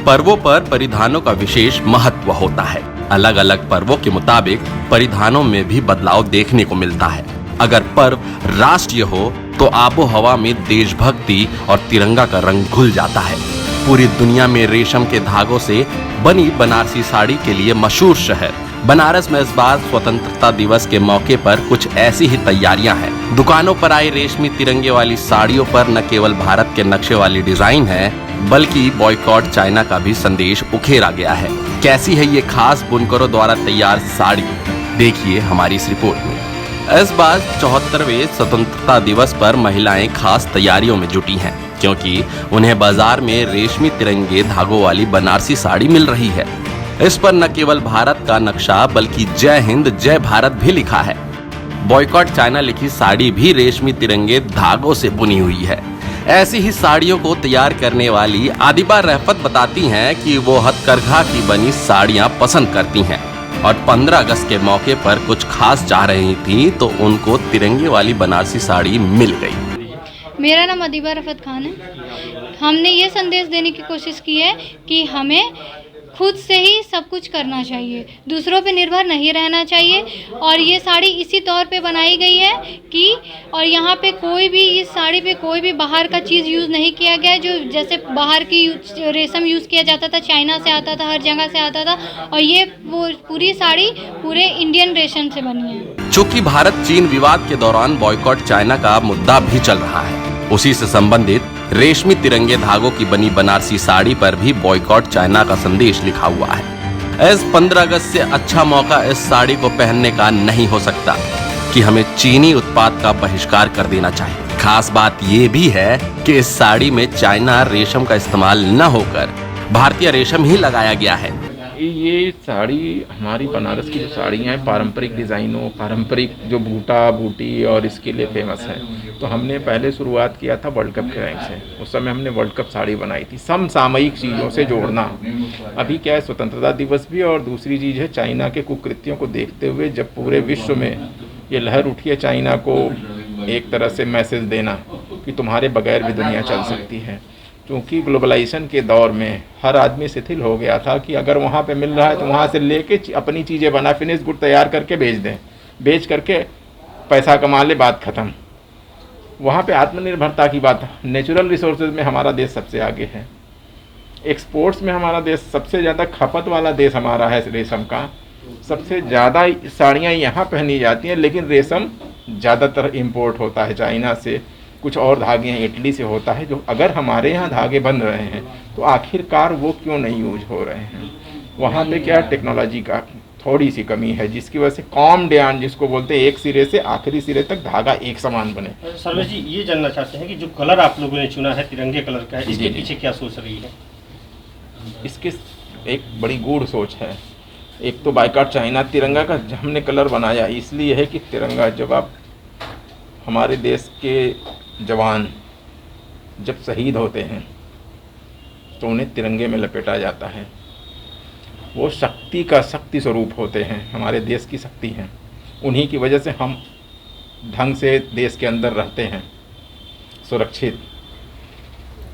पर्वों पर परिधानों का विशेष महत्व होता है। अलग अलग पर्वों के मुताबिक परिधानों में भी बदलाव देखने को मिलता है। अगर पर्व राष्ट्रीय हो तो आबो हवा में देशभक्ति और तिरंगा का रंग घुल जाता है। पूरी दुनिया में रेशम के धागों से बनी बनारसी साड़ी के लिए मशहूर शहर बनारस में इस बार स्वतंत्रता दिवस के मौके पर कुछ ऐसी ही तैयारियां हैं। दुकानों पर आई रेशमी तिरंगे वाली साड़ियों पर न केवल भारत के नक्शे वाली डिजाइन है, बल्कि बॉयकॉट चाइना का भी संदेश उखेरा गया है। कैसी है ये खास बुनकरों द्वारा तैयार साड़ी, देखिए हमारी इस रिपोर्ट में। इस बार 74वें स्वतंत्रता दिवस पर महिलाएं खास तैयारियों में जुटी हैं, क्योंकि उन्हें बाजार में रेशमी तिरंगे धागों वाली बनारसी साड़ी मिल रही है। इस पर न केवल भारत का नक्शा बल्कि जय हिंद जय भारत भी लिखा है। बॉयकॉट चाइना लिखी साड़ी भी रेशमी तिरंगे धागों से बुनी हुई है। ऐसी ही साड़ियों को तैयार करने वाली आदिबा रहफत बताती हैं कि वो हथकरघा की बनी साड़ियां पसंद करती हैं और 15 अगस्त के मौके पर कुछ खास चाह रही थी तो उनको तिरंगे वाली बनारसी साड़ी मिल गई। मेरा नाम आदिबा रहफत खान है। हमने ये संदेश देने की कोशिश की है कि हमें खुद से ही सब कुछ करना चाहिए, दूसरों पे निर्भर नहीं रहना चाहिए। और ये साड़ी इसी तौर पे बनाई गई है कि और यहाँ पे कोई भी इस साड़ी पे कोई भी बाहर का चीज़ यूज़ नहीं किया गया है। जो जैसे बाहर की रेशम यूज़ किया जाता था, चाइना से आता था, हर जगह से आता था, और ये वो पूरी साड़ी पूरे इंडियन रेशम से बनी है। चूँकि भारत चीन विवाद के दौरान बॉयकॉट चाइना का मुद्दा भी चल रहा है, उसी से संबंधित रेशमी तिरंगे धागों की बनी बनारसी साड़ी पर भी बॉयकॉट चाइना का संदेश लिखा हुआ है। इस 15 अगस्त से अच्छा मौका इस साड़ी को पहनने का नहीं हो सकता कि हमें चीनी उत्पाद का बहिष्कार कर देना चाहिए। खास बात ये भी है कि इस साड़ी में चाइना रेशम का इस्तेमाल न होकर भारतीय रेशम ही लगाया गया है। ये साड़ी हमारी बनारस की जो साड़ियाँ हैं पारंपरिक डिज़ाइनों, पारंपरिक जो बूटा बूटी और इसके लिए फेमस है। तो हमने पहले शुरुआत किया था वर्ल्ड कप के रैंक से। उस समय हमने वर्ल्ड कप साड़ी बनाई थी, समसामयिक चीज़ों से जोड़ना। अभी क्या है, स्वतंत्रता दिवस भी और दूसरी चीज़ है चाइना के कुकृत्यों को देखते हुए जब पूरे विश्व में ये लहर उठी है चाइना को एक तरह से मैसेज देना कि तुम्हारे बगैर भी दुनिया चल सकती है। क्योंकि ग्लोबलाइजेशन के दौर में हर आदमी शिथिल हो गया था कि अगर वहाँ पे मिल रहा है तो वहाँ से लेके अपनी चीज़ें बना फिनिश गुड तैयार करके बेच दें, बेच करके पैसा कमा ले, बात ख़त्म। वहाँ पे आत्मनिर्भरता की बात, नेचुरल रिसोर्सेज में हमारा देश सबसे आगे है, एक्सपोर्ट्स में हमारा देश सबसे ज़्यादा खपत वाला देश हमारा है रेशम का। सबसे ज़्यादा साड़ियाँ यहाँ पहनी जाती हैं, लेकिन रेशम ज़्यादातर इम्पोर्ट होता है चाइना से। कुछ और धागे हैं इटली से होता है, जो अगर हमारे यहाँ धागे बन रहे हैं तो आखिरकार वो क्यों नहीं यूज हो रहे हैं। वहाँ पे क्या टेक्नोलॉजी का थोड़ी सी कमी है, जिसकी वजह से कॉम डियान जिसको बोलते हैं, एक सिरे से आखिरी सिरे तक धागा एक समान बने। सर्वेश जी, ये जानना चाहते हैं कि जो कलर आप लोगों ने चुना है तिरंगे कलर का, इसके पीछे क्या सोच रही है? इसकी एक बड़ी गूढ़ सोच है। एक तो बॉयकॉट चाइना तिरंगा का हमने कलर बनाया इसलिए है कि तिरंगा, जब आप हमारे देश के जवान जब शहीद होते हैं तो उन्हें तिरंगे में लपेटा जाता है। वो शक्ति का शक्ति स्वरूप होते हैं, हमारे देश की शक्ति हैं। उन्हीं की वजह से हम ढंग से देश के अंदर रहते हैं सुरक्षित।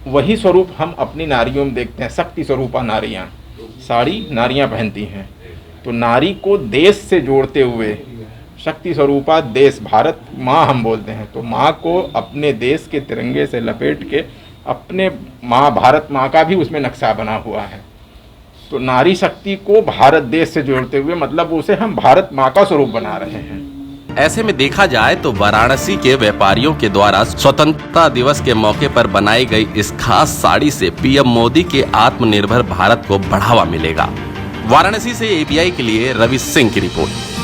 वही स्वरूप हम अपनी नारियों में देखते हैं, शक्ति स्वरूपा नारियाँ। साड़ी नारियाँ पहनती हैं, तो नारी को देश से जोड़ते हुए शक्ति स्वरूपा देश, भारत माँ हम बोलते हैं, तो माँ को अपने देश के तिरंगे से लपेट के अपने माँ भारत माँ का भी उसमें नक्शा बना हुआ है। तो नारी शक्ति को भारत देश से जोड़ते हुए मतलब उसे हम भारत माँ का स्वरूप बना रहे हैं। ऐसे में देखा जाए तो वाराणसी के व्यापारियों के द्वारा स्वतंत्रता दिवस के मौके पर बनाई गई इस खास साड़ी से पीएम मोदी के आत्मनिर्भर भारत को बढ़ावा मिलेगा। वाराणसी से एपीआई के लिए रवि सिंह की रिपोर्ट।